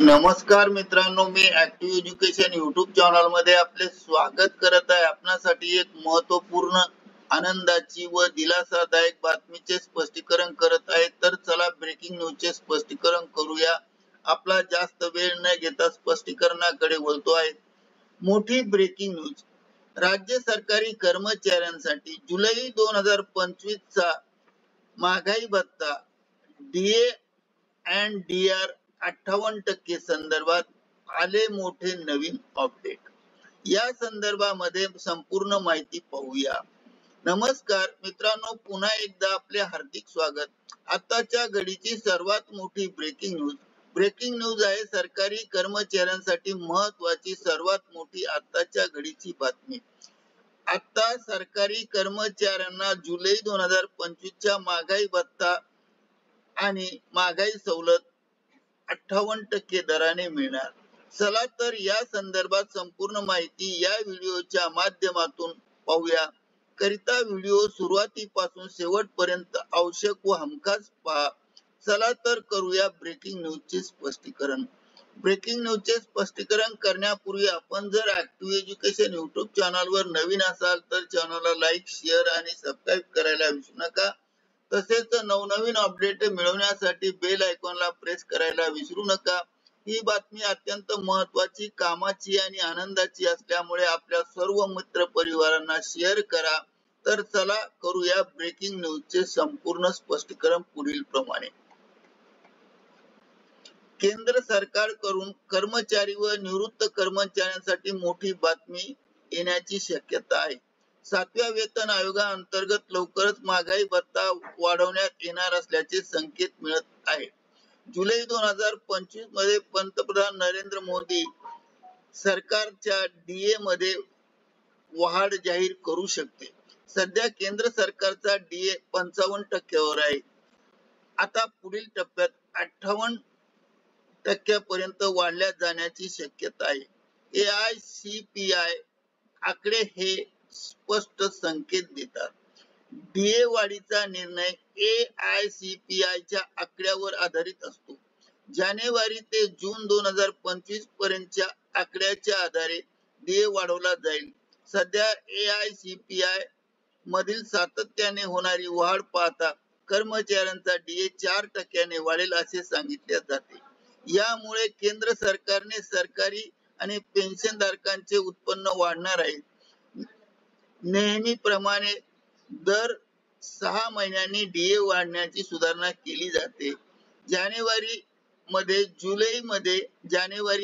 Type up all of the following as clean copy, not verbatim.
नमस्कार मित्रांनो, मी active education YouTube channel मध्ये आपले स्वागत करत आहे। आपणासाठी एक महत्त्वपूर्ण, आनंदाची व दिलासादायक बातमीचे स्पष्टीकरण करत आहे। तर चला ब्रेकिंग न्यूजचे स्पष्टीकरण करूया। आपला जास्त वेळ न घेता स्पष्टीकरणाकडे वळतो आहे। मोठी ब्रेकिंग न्यूज। राज्य सरकारी कर्मचाऱ्यांसाठी जुलै 2025 चा महागाई भत्ता डीए अँड डीआर 58% संदर्भात आले मोठे नवीन अपडेट। या संदर्भामध्ये संपूर्ण माहिती पाहूया। नमस्कार मित्रांनो, पुन्हा एकदा आपले हार्दिक स्वागत। आताच्या घडीची सर्वात मोठी ब्रेकिंग न्यूज। ब्रेकिंग न्यूज आहे सरकारी कर्मचाऱ्यांसाठी महत्त्वाची सर्वात मोठी आताच्या घडीची बातमी। आता सरकारी कर्मचाऱ्यांना जुलै 2025 च्या महागाई भत्ता आणि महागाई सवलत 58% दराने मिळणार। चला तर या संदर्भात संपूर्ण माहिती या व्हिडिओच्या माध्यमातून पाहूया। करिता व्हिडिओ सुरुवातीपासून शेवटपर्यंत आवश्यक व हमखास पहा। चला तर करूया ब्रेकिंग न्यूजचे स्पष्टीकरण। ब्रेकिंग न्यूजचे स्पष्टीकरण करण्यापूर्वी आपण जर ऍक्टिव्ह एज्युकेशन युट्यूब चॅनलवर नवीन असाल तर चॅनलला लाईक, शेअर आणि सबस्क्राईब करायला विसरू नका। तसेच नवनवीन अपडेट मिळवण्यासाठी बेल आयकॉनला प्रेस करायला विसरू नका। ही बातमी अत्यंत महत्त्वाची, कामाची आणि आनंदाची असल्यामुळे आपल्या सर्व मित्र परिवारांना शेअर करा। तर चला करूया ब्रेकिंग न्यूजचे संपूर्ण स्पष्टीकरण पुढील प्रमाणे। केंद्र सरकारकडून कर्मचारी व निवृत्त कर्मचाऱ्यांसाठी मोठी बातमी येण्याची शक्यता आहे। 7व्या वेतन आयोगाअंतर्गत लवकरच महागाई भत्ता वाढवण्यात येणार असल्याचे संकेत मिळत आहे। जुलै 2025 मध्ये पंतप्रधान नरेंद्र मोदी सरकारच्या डीए मध्ये वाढ जाहीर करू शकते। सध्या केंद्र सरकारचा डीए 55% वर आहे। आता पुढील टप्प्यात 58% पर्यंत वाढल्या जाण्याची शक्यता आहे। एआयसीपीआय आकडे हे स्पष्ट संकेत देतात। डीए वाढीचा निर्णय एआयसीपीआय च्या आकड्यावर आधारित असतो। जानेवारी ते जून 2025 पर्यंतच्या आकड्याच्या आधारे डीए वाढवला जाईल। सध्या एआयसीपीआय मधील सातत्याने होणारी वाढ पाहता कर्मचाऱ्यांचा डीए 4% वाढेल असे सांगितले जाते। यामुळे केंद्र सरकारने सरकारी आणि पेन्शनधारकांचे उत्पन्न वाढणार आहे। नेहमीप्रमाणे दर 6 महिन्यांनी डीए वाढण्याची सुधारणा केली जाते। जानेवारी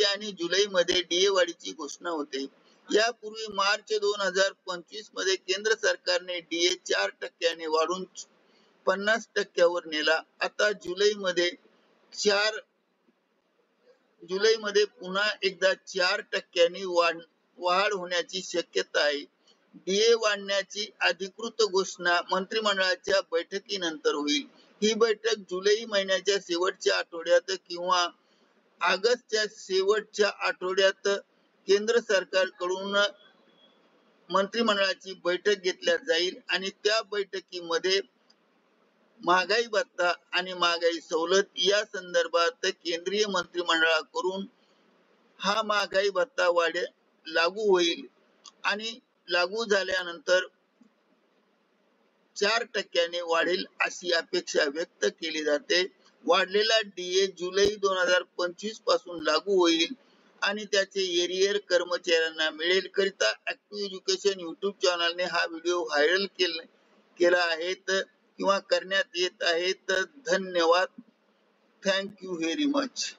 आणि जुलै मध्ये डीए वाढीची घोषणा होते। यापूर्वी मार्च 2025 मध्ये केंद्र सरकारने डीए 4% वाढवून 50% वर नेला। आता जुलै मध्ये पुन्हा एकदा 4% वाढ होण्याची शक्यता आहे। डीए वाढण्याची अधिकृत घोषणा मंत्रिमंडळाच्या बैठकीनंतर होईल। ही बैठक जुलै महिन्याच्या शेवटच्या आठवड्यात किंवा ऑगस्टच्या शेवटच्या आठवड्यात केंद्र सरकारकडून मंत्रिमंडळाची बैठक घेतल्या जाईल आणि त्या बैठकीमध्ये महागाई भत्ता आणि महागाई सवलत या संदर्भात केंद्रीय मंत्रिमंडळाकडून हा महागाई भत्ता लागू होईल आणि लागू झाल्यानंतर 4% वाढेल अशी अपेक्षा व्यक्त केली जाते। वाढलेला डीए जुलै 2025 पासून लागू होईल आणि त्याचे एरियर कर्मचाऱ्यांना मिळेल। करिता ऍक्टिव्ह एज्युकेशन युट्यूब चॅनलने हा व्हिडिओ व्हायरल केला आहे किंवा करण्यात येत आहे। धन्यवाद। Thank you very much.